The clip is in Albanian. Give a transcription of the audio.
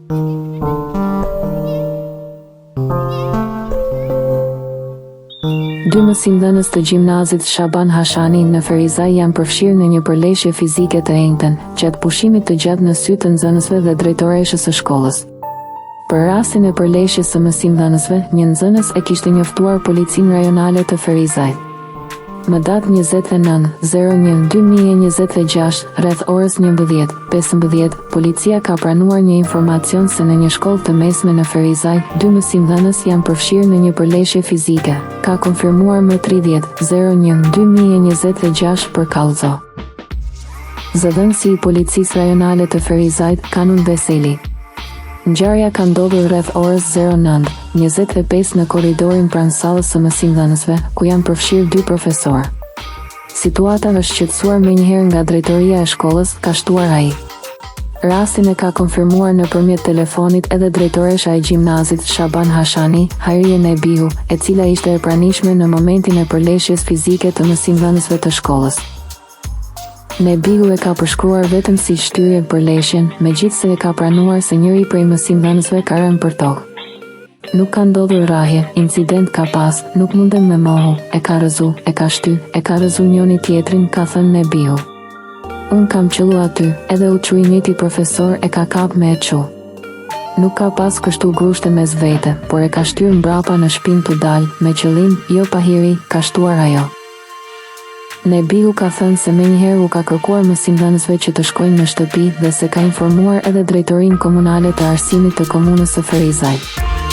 Dy mësimdhënës të gjimnazit Shaban Hashani në Ferizaj janë përfshirë në një përleshje fizike të enjtën, gjatë pushimit të gjatë në sy të nxënësve dhe drejtoreshës së shkollës. Për rastin e përleshjes së mësimdhënësve, një nxënës e kishte njoftuar policinë rajonale të Ferizajt. Më datë 29/01/2026, rreth orës 11:15, policia ka pranuar një informacion se në një shkollë të mesme në Ferizaj, dy mësimdhënës janë përfshirë në një përleshje fizike, ka konfirmuar më 30/01/2026 për Kallëzo. Zëdhënësi i policisë rajonale të Ferizajt, Kanun Veseli. Ngjarja ka ndodhur rreth orës 09:25 në korridorin pranë sallës së mësimdhënësve, ku janë përfshirë dy profesorë. Situata është shqetësuar menjëherë nga drejtoria e shkollës, ka shtuar ai. Rastin e ka konfirmuar nëpërmjet telefonit edhe drejtoresha e gjimnazit Shaban Hashani, Hajrie Nebihu, e cila ishte e pranishme në momentin e përleshjes fizike të mësimdhënësve të shkollës. Nebihu e ka përshkruar vetëm si shtyrje përleshjen, megjithse e ka pranuar se njëri prej mësimdhënësve ka rënë për tokë. Nuk ka ndodhur rrahje, incident ka pas, nuk mundem me mohu, e ka rëzu, e ka shty, e ka rëzu njëri tjetrin, ka thënë Nebihu. Unë kam qëllu aty, edhe u çu i njëjti profesor e ka kap me e çu. Nuk ka pas kështu grushte mes vete, por e ka shtyr mbrapa në shpinë të dalë, me qëllim, jo pa hiri, ka shtuar ajo. Nebihu ka thënë se menjëherë u ka kërkuar mësimdhënësve që të shkojnë në shtëpi dhe se ka informuar edhe drejtorinë komunale të arsimit të komunës së Ferizajt.